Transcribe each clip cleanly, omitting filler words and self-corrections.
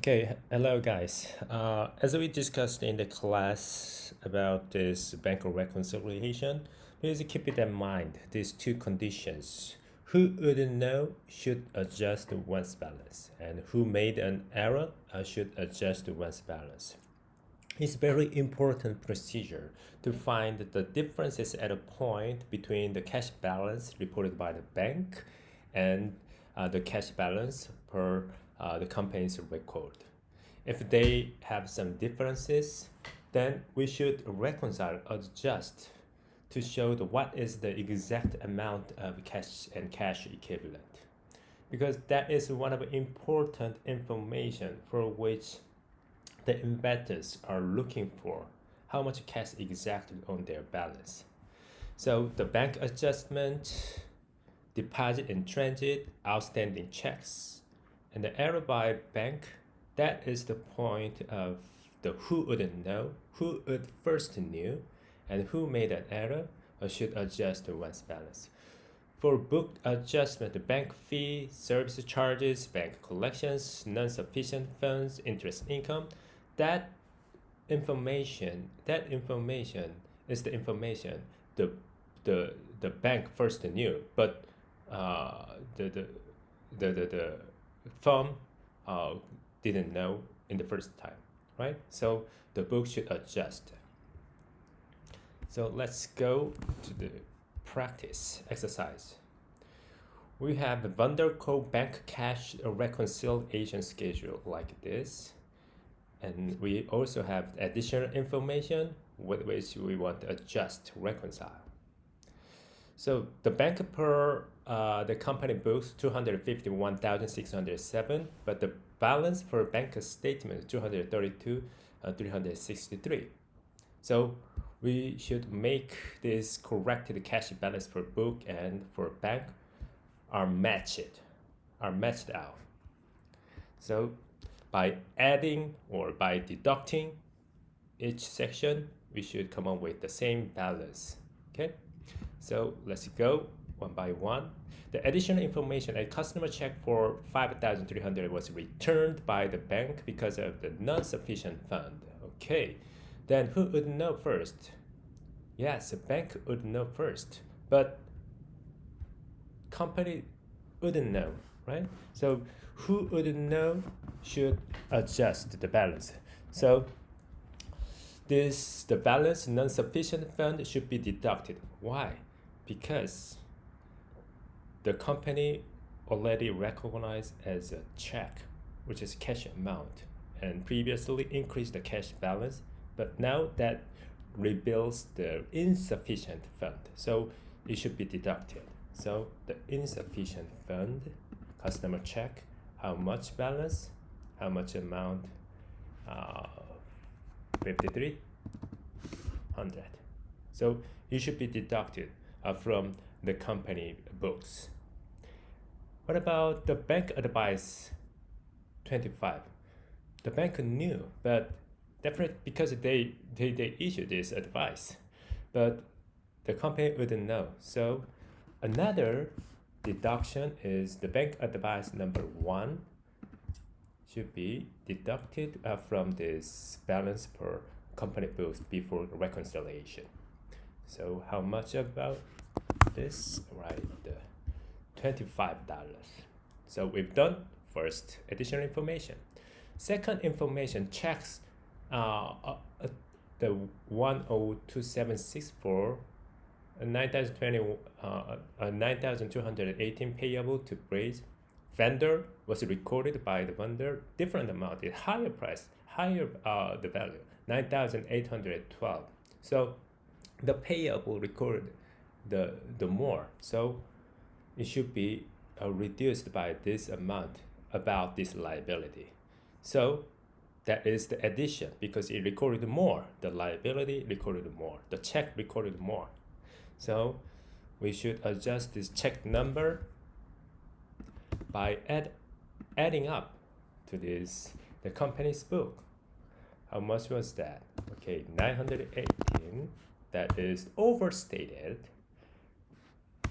Okay, hello guys. As we discussed in the class about this bank reconciliation, please keep it in mind these two conditions. Who wouldn't know should adjust one's balance, and who made an error should adjust one's balance. It's very important procedure to find the differences at a point between the cash balance reported by the bank and the cash balance per the company's record. If they have some differences, then we should reconcile, adjust to show what is the exact amount of cash and cash equivalent. Because that is one of the important information for which the investors are looking for how much cash exactly on their balance. So the bank adjustment, deposit in transit, outstanding checks, and the error by bank, that is the point of the who wouldn't know, who would first knew, and who made an error or should adjust one's balance. For book adjustment, the bank fee, service charges, bank collections, non-sufficient funds, interest income, that information is the information the the bank first knew, but uh, the, the the firm uh, didn't know in the first time, right? So the book should adjust. So let's go to the practice exercise. We have the Vanderco Bank Cash Reconciliation Schedule like this. And we also have additional information with which we want to adjust, reconcile. So the bank per the company books 251,607, but the balance per bank statement is 232,363. So we should make this corrected cash balance for book and for bank are matched out. So by adding or by deducting each section, we should come up with the same balance. Okay, so let's go one by one. The additional information: a customer check for 5,300 was returned by the bank because of the non-sufficient fund. Okay, then who would know first? Yes, the bank would know first, but company wouldn't know, right? So who wouldn't know should adjust the balance. So the balance non-sufficient fund should be deducted. Why? Because the company already recognized as a check, which is cash amount, and previously increased the cash balance, but now that rebuilds the insufficient fund, so it should be deducted. So the insufficient fund, customer check, how much balance, how much amount, 5,300. So it should be deducted from the company books. What about the bank advice 25? The bank knew, but definitely because they issued this advice, but the company wouldn't know. So another deduction is the bank advice number 1 should be deducted from this balance per company books before reconciliation. So how much about this? Right, $25. So we've done first additional information. Second information checks the 102,764 9,218 payable to Braze. Vendor was recorded by the vendor different amount, a higher price, higher the value, 9,812. So the payable recorded the more. So it should be reduced by this amount about this liability. So that is the addition because it recorded more. The liability recorded more. The check recorded more. So we should adjust this check number by adding up to this the company's book. How much was that? Okay, 918. That is overstated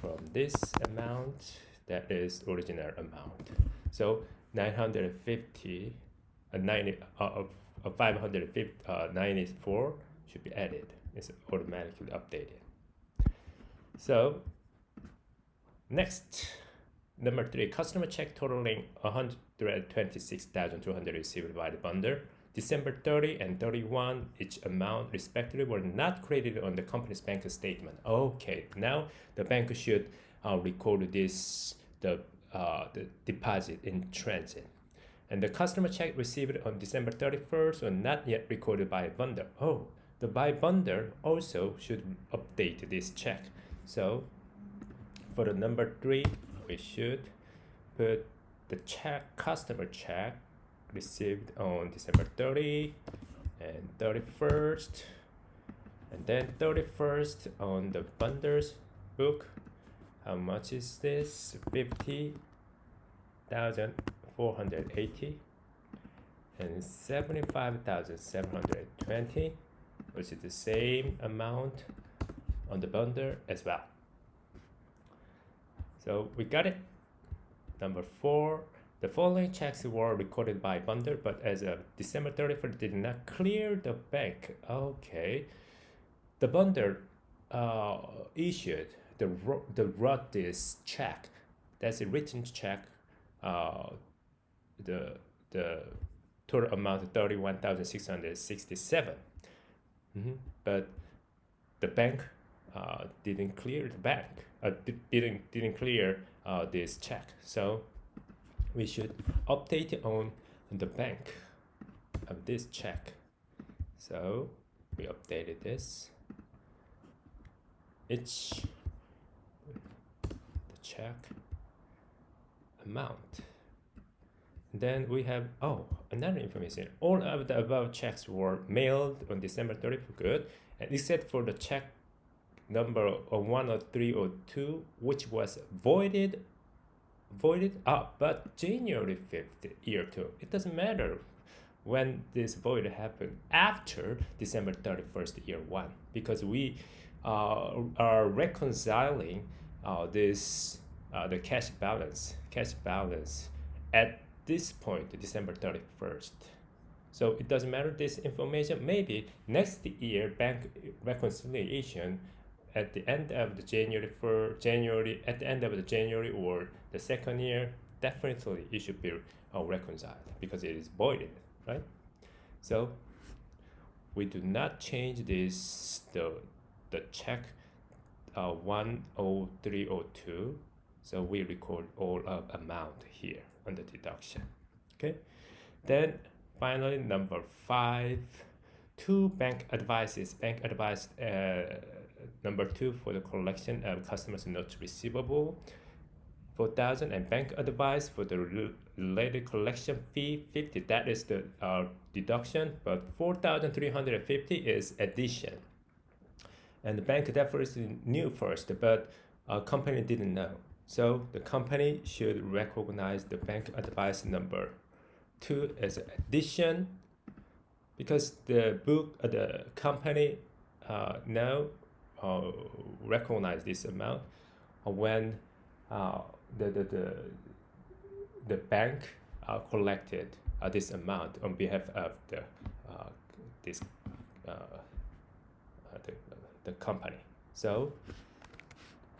from this amount. That is original amount. So 950 594 should be added. It's automatically updated. So next, number 3, customer check totaling 126,200 received by the bundle. December 30 and 31, each amount respectively were not credited on the company's bank statement. Okay, now the bank should record this, the deposit in transit. And the customer check received on December 31st were not yet recorded by bundle. Oh, the by bundle also should update this check. So for the number 3, we should put the check, customer check received on December 30 and 31st, and then 31st on the bundles book. How much is this? 50,480 and 75,720, which is the same amount on the bundle as well. So we got it. Number 4, the following checks were recorded by bundle, but as of December 31st did not clear the bank. Okay, the bundle issued the wrote this check. That's a written check. The total amount 31,667. But the bank didn't clear the bank. Didn't clear this check. So we should update it on the bank of this check. So we updated this. Each the check amount. Then we have another information. All of the above checks were mailed on December 30th. Good, and except for the check number 103 or 2, which was voided. But January 5th, year 2. It doesn't matter when this void happened after December 31st, year 1, because we are reconciling the cash balance at this point, December 31st. So it doesn't matter this information. Maybe next year bank reconciliation at the end of the January at the end of the January or the second year, definitely it should be reconciled because it is voided, right? So we do not change this the check 10302. So we record all of amount here on the deduction. Okay. Then finally, number 5, 2 bank advices. Bank advice number 2 for the collection of customers' notes receivable, 4,000, and bank advice for the related collection fee, 50. That is the deduction, but 4,350 is addition. And the bank definitely knew first, but company didn't know. So the company should recognize the bank advice number 2 as addition, because the company now recognize this amount when the bank collected this amount on behalf of the company. So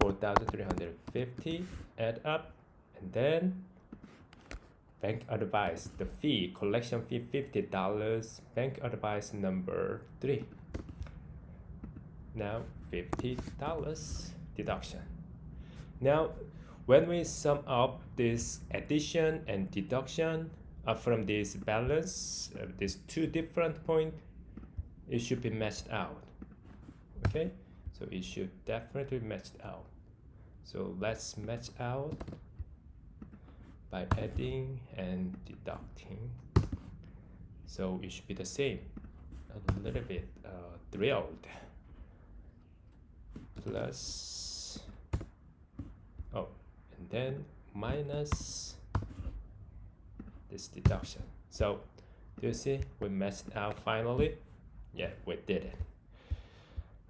4,350 add up, and then bank advice, the fee, collection fee $50, bank advice number 3. Now $50 deduction. Now when we sum up this addition and deduction from this balance, these 2 different points, it should be matched out. Okay, so it should definitely match out. So let's match out by adding and deducting. So it should be the same. A little bit thrilled. Plus, and then minus this deduction. So do you see we matched out finally? Yeah, we did it.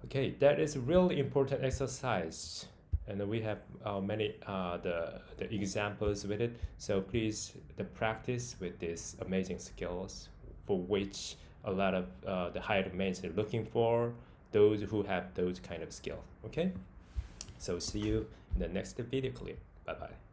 Okay, that is really important exercise. and we have many the examples with it. So please the practice with these amazing skills for which a lot of the higher domains are looking for those who have those kind of skill. Okay, so see you in the next video clip. Bye bye.